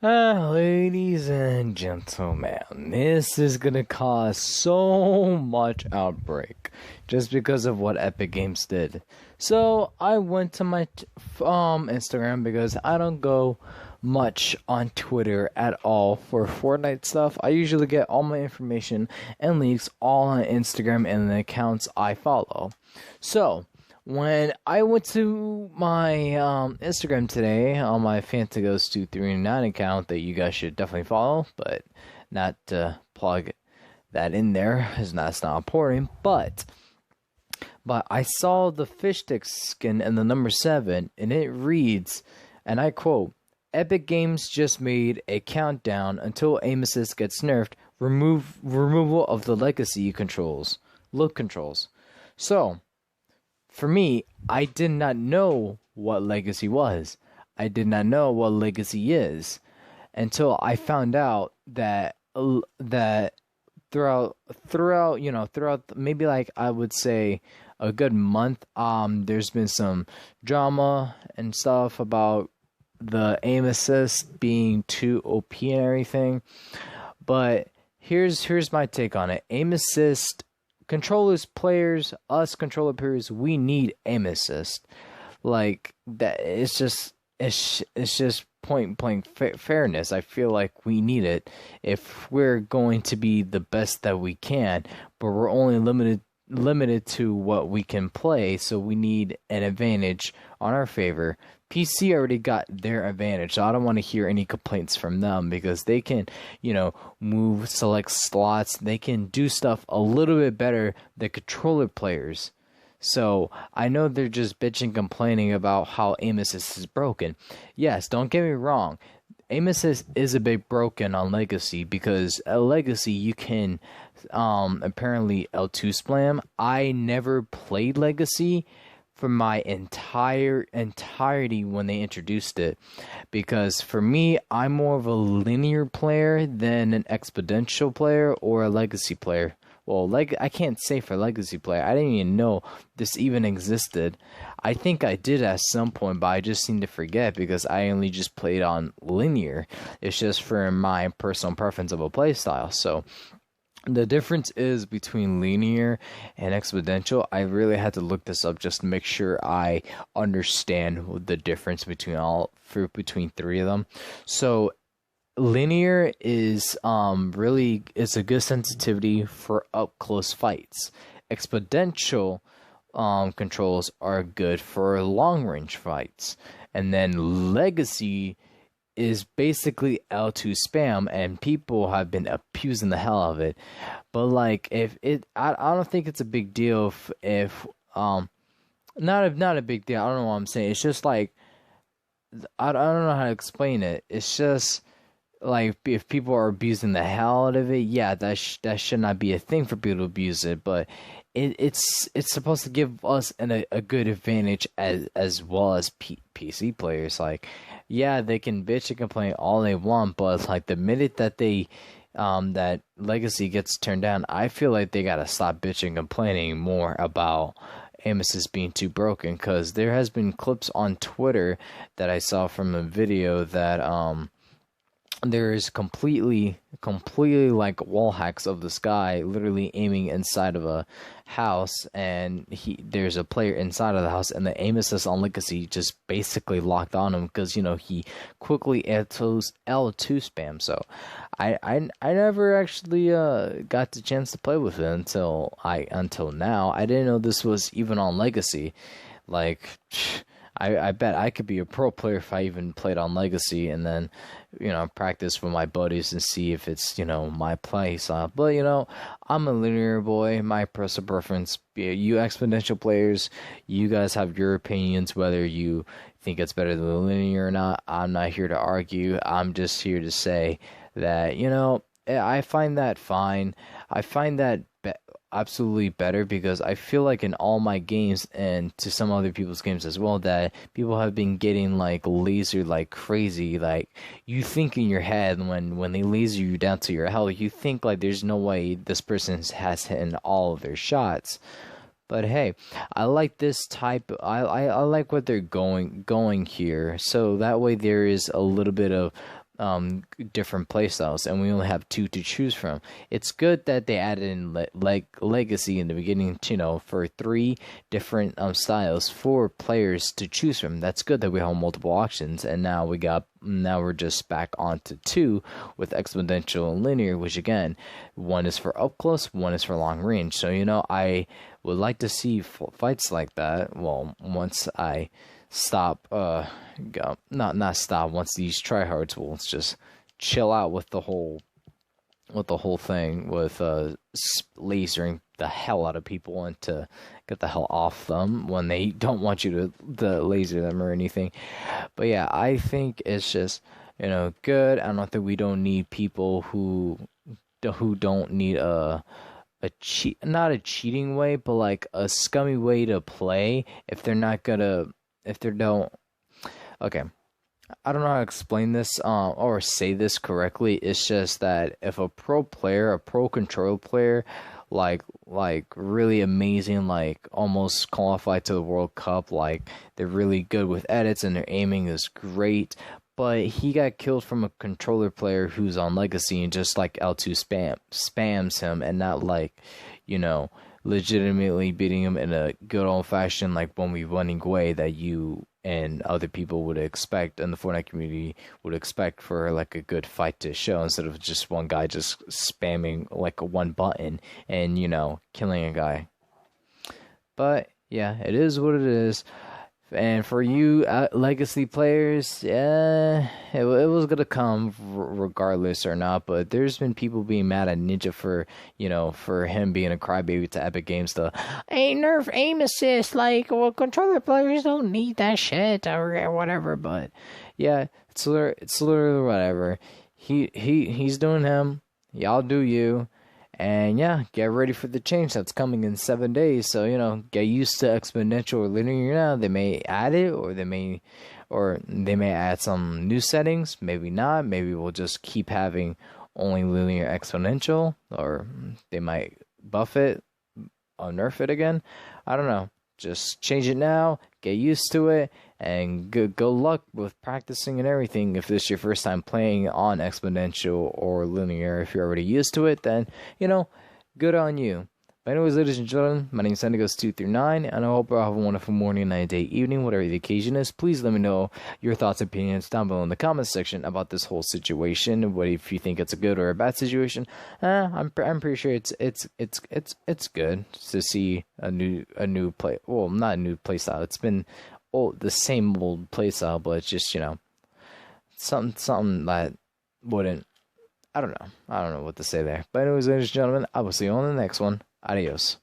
Ladies and gentlemen, this is gonna cause so much outbreak just because of what Epic Games did. So I went to my Instagram because I don't go much on Twitter at all for Fortnite stuff. I usually get all my information and leaks all on Instagram and the accounts I follow. So when I went to my Instagram today on my Fantigos2339 account that you guys should definitely follow, but not to plug that in there, as that's not important. But I saw the fish stick skin and the number 7, and it reads, and I quote, "Epic Games just made a countdown until aim assist gets nerfed. Removal of the legacy controls, look controls." So for me, I did not know what legacy was. I did not know what legacy is until I found out that throughout maybe like I would say a good month, there's been some drama and stuff about the aim assist being too OP and everything. But here's my take on it. Aim assist, controllers, players, us controller players, we need aim assist. Like that, it's just point blank fairness. I feel like we need it if we're going to be the best that we can, but we're only limited to what we can play, so we need an advantage on our favor. PC already got their advantage, so I don't want to hear any complaints from them because they can, move, select slots. They can do stuff a little bit better than controller players. So I know they're just bitching, complaining about how aim assist is broken. Yes, don't get me wrong. Aim assist is a bit broken on Legacy because at Legacy you can apparently L2 spam. I never played Legacy for my entirety when they introduced it, because for me, I'm more of a linear player than an exponential player or a legacy player. Well, I can't say for legacy player. I didn't even know this even existed. I think I did at some point, but I just seem to forget because I only just played on linear. It's just for my personal preference of a playstyle. So the difference is between linear and exponential. I really had to look this up just to make sure I understand the difference between three of them. So linear is really, it's a good sensitivity for up close fights. Exponential controls are good for long range fights, and then legacy is basically L2 spam, and people have been abusing the hell out of it. But like, I don't think it's a big deal if not a big deal. I don't know what I'm saying. It's just like, I don't know how to explain it. It's just like, if people are abusing the hell out of it, yeah, that should not be a thing for people to abuse it. But it's supposed to give us a good advantage as well as PC players. Like, yeah, they can bitch and complain all they want, but like the minute that that legacy gets turned down, I feel like they gotta stop bitching and complaining more about aim assist being too broken. Because there has been clips on Twitter that I saw from a video that there is completely like wall hacks of this guy literally aiming inside of a house, and there's a player inside of the house, and the aim assist on legacy just basically locked on him because he quickly L2 spam. So I never actually got the chance to play with it until now. I didn't know this was even on legacy. Like, I bet I could be a pro player if I even played on legacy and then, practice with my buddies and see if it's, my play style. But, I'm a linear boy. My personal preference. You exponential players, you guys have your opinions whether you think it's better than linear or not. I'm not here to argue. I'm just here to say that, I find that fine. I find that absolutely better because I feel like in all my games and to some other people's games as well that people have been getting like laser like crazy. Like, you think in your head when they laser you down to your health, you think like there's no way this person has hit all of their shots. But hey, I like this type. I like what they're going here. So that way there is a little bit of different playstyles, and we only have two to choose from. It's good that they added in legacy in the beginning, for three different styles for players to choose from. That's good that we have multiple options, and now we're just back onto two with exponential and linear, which again, one is for up close, one is for long range. So I would like to see fights like that. Well, once I stop not stop, once these tryhards will just chill out with the whole thing with lasering the hell out of people and to get the hell off them when they don't want you to laser them or anything. But yeah, I think it's just good. I don't think we don't need people who don't need not a cheating way, but like a scummy way to play if they don't. Okay, I don't know how to explain this or say this correctly. It's just that if a pro control player, like really amazing, like almost qualified to the World Cup, like they're really good with edits and their aiming is great, but he got killed from a controller player who's on Legacy and just like L2 spams him and not like, legitimately beating him in a good old fashioned like 1v1ing way that you and other people would expect and the Fortnite community would expect for like a good fight to show, instead of just one guy just spamming like one button and killing a guy. But yeah, it is what it is. And for you legacy players, yeah, it was gonna come regardless or not. But there's been people being mad at Ninja for him being a crybaby to Epic Games to Nerf aim assist. Like, well, controller players don't need that shit or whatever. But yeah, it's literally whatever. He's doing him. Y'all do you. And yeah, get ready for the change that's coming in 7 days. So, get used to exponential or linear now. They may add it, or they may add some new settings. Maybe not. Maybe we'll just keep having only linear exponential, or they might buff it or nerf it again. I don't know. Just change it now, get used to it, and good luck with practicing and everything. If this is your first time playing on exponential or linear, if you're already used to it, then, good on you. But anyways, ladies and gentlemen, my name is Senegos 2 through 9, and I hope you all have a wonderful morning, night, day, evening, whatever the occasion is. Please let me know your thoughts and opinions down below in the comments section about this whole situation. What if you think it's a good or a bad situation? I'm pretty sure it's good to see a new play. Well, not a new play style. It's been the same old play style, but it's just something that wouldn't. I don't know what to say there. But anyways, ladies and gentlemen, I will see you on the next one. Adios.